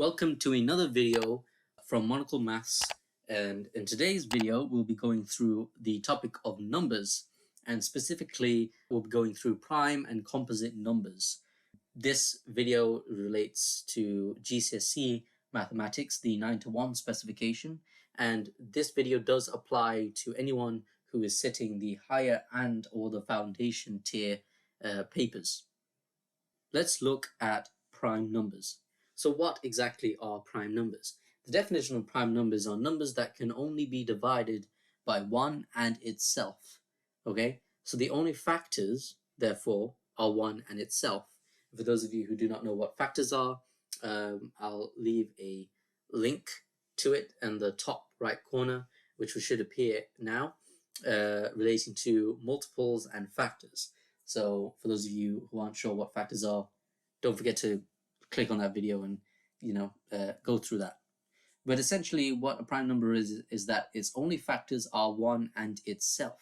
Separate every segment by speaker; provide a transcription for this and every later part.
Speaker 1: Welcome to another video from Monocle Maths, and in today's video we'll be going through the topic of numbers, and specifically we'll be going through prime and composite numbers. This video relates to GCSE mathematics, the 9-to-1 specification, and this video does apply to anyone who is sitting the higher and or the foundation tier papers. Let's look at prime numbers. So what exactly are prime numbers? The definition of prime numbers are numbers that can only be divided by 1 and itself. Okay, so the only factors, therefore, are 1 and itself. For those of you who do not know what factors are, I'll leave a link to it in the top right corner, which should appear now, relating to multiples and factors. So for those of you who aren't sure what factors are, don't forget to click on that video and go through that. But essentially what a prime number is that its only factors are 1 and itself.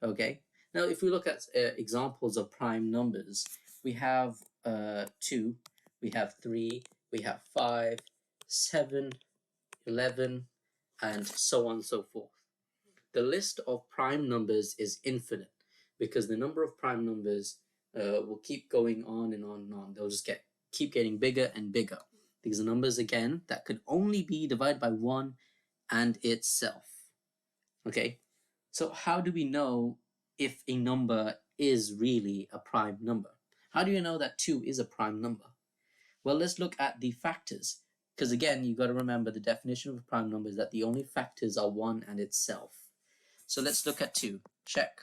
Speaker 1: Okay, now if we look at examples of prime numbers, we have 2, we have 3, we have 5, 7, 11, and so on and so forth. The list of prime numbers is infinite because the number of prime numbers will keep going on and on and on. They'll just keep getting bigger and bigger. These are numbers, again, that could only be divided by 1 and itself. Okay, so how do we know if a number is really a prime number? How do you know that 2 is a prime number? Well, let's look at the factors, because again, you've got to remember the definition of a prime number is that the only factors are 1 and itself. So let's look at 2. Check.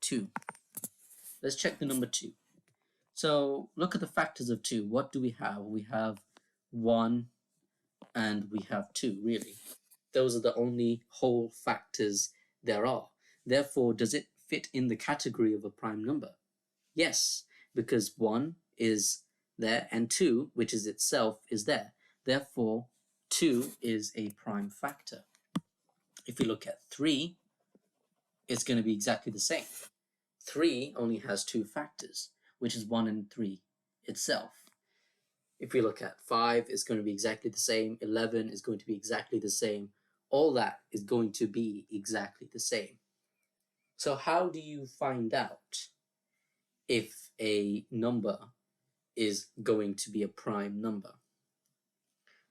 Speaker 1: 2. Let's check the number 2. So look at the factors of 2. What do we have? We have 1 and we have 2, really. Those are the only whole factors there are. Therefore, does it fit in the category of a prime number? Yes, because 1 is there and 2, which is itself, is there. Therefore, 2 is a prime factor. If we look at 3, it's going to be exactly the same. 3 only has 2 factors, which is 1 and 3 itself. If we look at 5, it's going to be exactly the same. 11 is going to be exactly the same. All that is going to be exactly the same. So how do you find out if a number is going to be a prime number?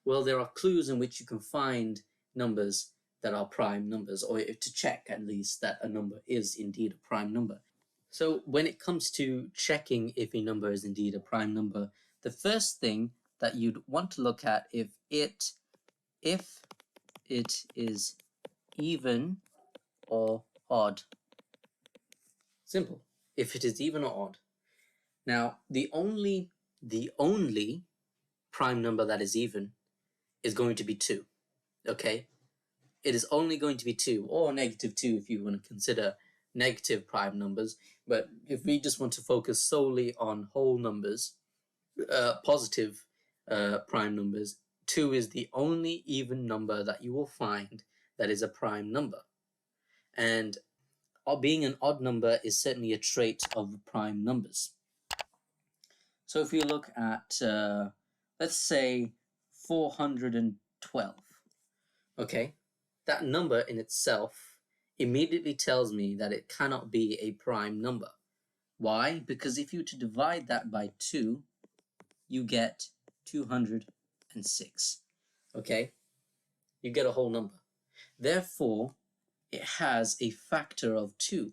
Speaker 1: Well, there are clues in which you can find numbers that are prime numbers, or to check at least that a number is indeed a prime number. So when it comes to checking if a number is indeed a prime number, the first thing that you'd want to look at if it is even or odd. Simple. If it is even or odd. Now, the only prime number that is even is going to be 2. Okay? It is only going to be 2, or negative 2 if you want to consider negative prime numbers. But if we just want to focus solely on whole numbers, positive prime numbers, 2 is the only even number that you will find that is a prime number. And being an odd number is certainly a trait of prime numbers. So if you look at, let's say, 412, okay, that number in itself immediately tells me that it cannot be a prime number. Why? Because if you were to divide that by 2, you get 206. Okay? You get a whole number. Therefore, it has a factor of 2.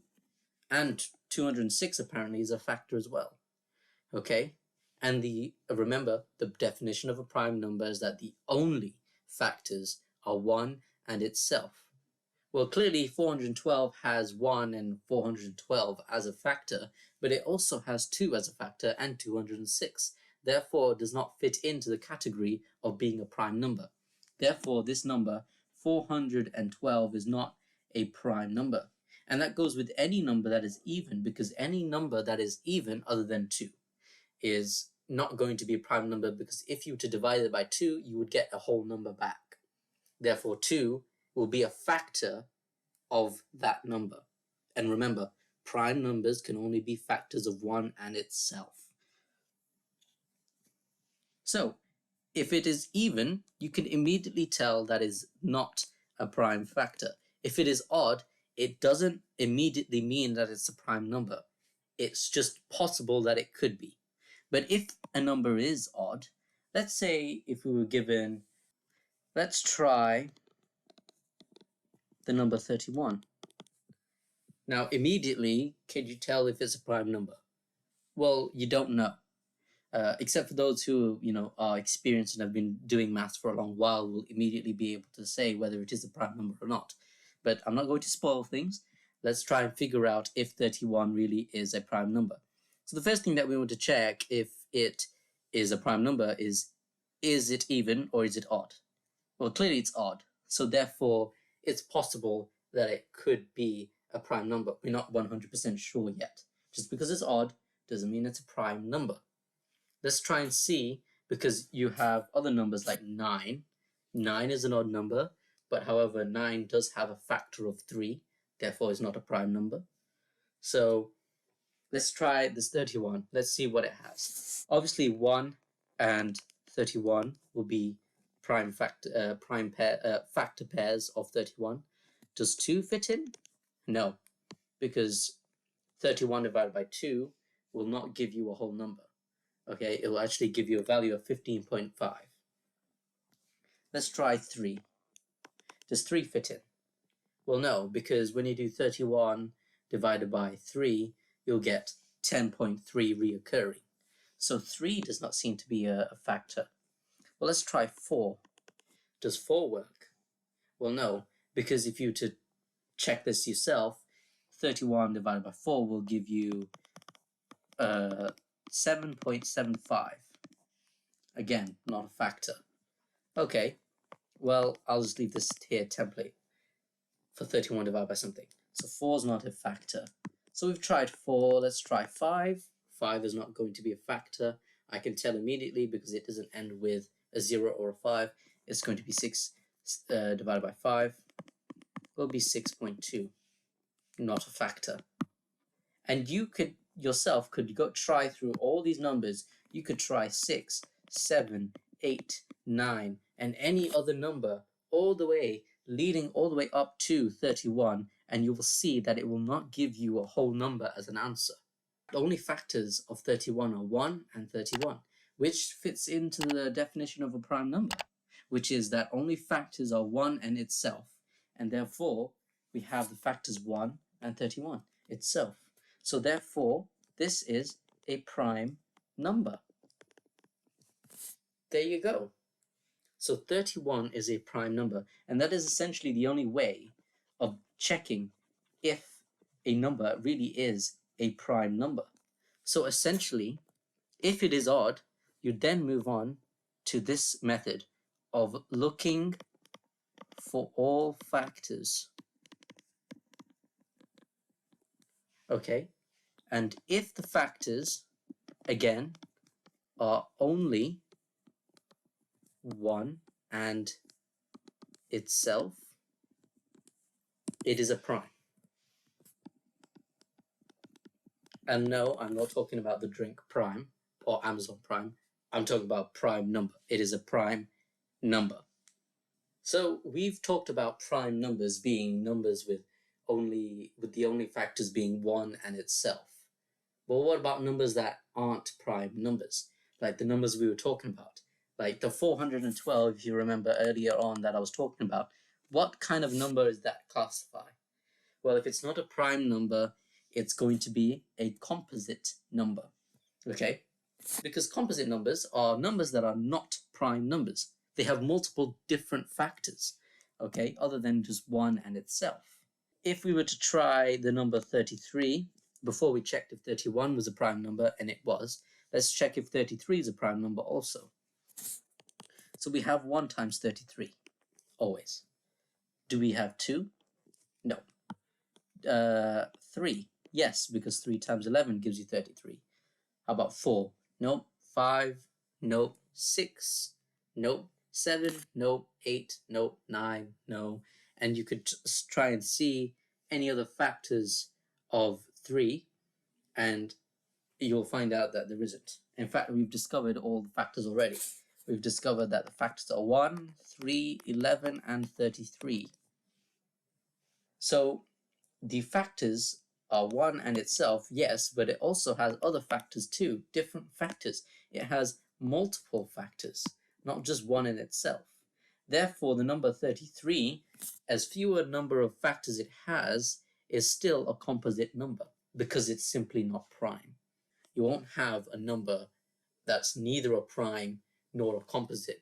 Speaker 1: And 206 apparently is a factor as well. Okay? And remember, the definition of a prime number is that the only factors are 1 and itself. Well, clearly 412 has 1 and 412 as a factor, but it also has 2 as a factor and 206. Therefore, it does not fit into the category of being a prime number. Therefore, this number, 412, is not a prime number. And that goes with any number that is even, because any number that is even other than 2 is not going to be a prime number, because if you were to divide it by 2, you would get a whole number back. Therefore, 2 will be a factor of that number. And remember, prime numbers can only be factors of 1 and itself. So If it is even, you can immediately tell that is not a prime factor. If it is odd, it doesn't immediately mean that it's a prime number. It's just possible that it could be. But if a number is odd, let's say if we were given, let's try the number 31. Now, immediately, can you tell if it's a prime number? Well, you don't know. Except for those who, are experienced and have been doing maths for a long while, will immediately be able to say whether it is a prime number or not. But I'm not going to spoil things. Let's try and figure out if 31 really is a prime number. So the first thing that we want to check if it is a prime number is it even or is it odd? Well, clearly it's odd. So therefore, it's possible that it could be a prime number. We're not 100% sure yet. Just because it's odd doesn't mean it's a prime number. Let's try and see, because you have other numbers like 9. 9 is an odd number, but however, 9 does have a factor of 3, therefore it's not a prime number. So let's try this 31. Let's see what it has. Obviously, 1 and 31 will be factor pairs of 31. Does 2 fit in? No, because 31 divided by 2 will not give you a whole number. Okay, it will actually give you a value of 15.5. Let's try 3. Does 3 fit in? Well, no, because when you do 31 divided by 3, you'll get 10.3 reoccurring. So 3 does not seem to be a factor. Well, let's try 4. Does 4 work? Well, no, because if you were to check this yourself, 31 divided by 4 will give you 7.75. Again, not a factor. Okay, well, I'll just leave this here template for 31 divided by something. So 4 is not a factor. So we've tried 4, let's try 5. 5 is not going to be a factor. I can tell immediately because it doesn't end with a 0 or a 5. It's going to be 6 divided by 5. Will be 6.2. Not a factor. And you could yourself could go try through all these numbers. You could try 6, 7, 8, 9, and any other number leading all the way up to 31, and you will see that it will not give you a whole number as an answer. The only factors of 31 are 1 and 31, which fits into the definition of a prime number, which is that only factors are 1 and itself, and therefore we have the factors 1 and 31 itself. So therefore, this is a prime number. There you go. So 31 is a prime number, and that is essentially the only way of checking if a number really is a prime number. So essentially, if it is odd, you then move on to this method of looking for all factors. Okay, and if the factors, again, are only 1 and itself, it is a prime. And no, I'm not talking about the drink Prime or Amazon Prime. I'm talking about prime number. It is a prime number. So we've talked about prime numbers being numbers with the only factors being 1 and itself. But what about numbers that aren't prime numbers? Like the numbers we were talking about. Like the 412, if you remember earlier on that I was talking about. What kind of number is that classify? Well, if it's not a prime number, it's going to be a composite number. Okay? Because composite numbers are numbers that are not prime numbers. They have multiple different factors, okay, other than just 1 and itself. If we were to try the number 33, before we checked if 31 was a prime number, and it was, let's check if 33 is a prime number also. So we have 1 times 33, always. Do we have 2? No. 3, yes, because 3 times 11 gives you 33. How about 4? Nope. 5, nope. 6, nope. 7, nope. 8, nope. 9, no. And you could try and see any other factors of 3, and you'll find out that there isn't. In fact, we've discovered all the factors already. we've discovered that the factors are 1, 3, 11, and 33. So the factors are 1 and itself, yes, but it also has other factors too, different factors. It has multiple factors, not just 1 in itself. Therefore, the number 33, as fewer number of factors it has, is still a composite number because it's simply not prime. You won't have a number that's neither a prime nor a composite.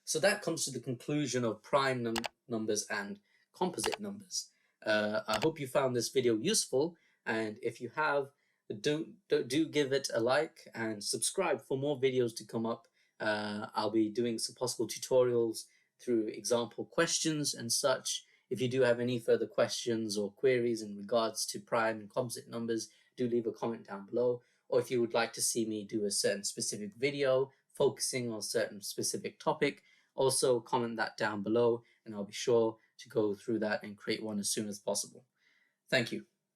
Speaker 1: So that comes to the conclusion of prime numbers and composite numbers. I hope you found this video useful, and if you have, do give it a like and subscribe for more videos to come up. I'll be doing some possible tutorials through example questions and such. If you do have any further questions or queries in regards to prime and composite numbers, do leave a comment down below. Or if you would like to see me do a certain specific video focusing on a certain specific topic, also comment that down below and I'll be sure to go through that and create one as soon as possible. Thank you.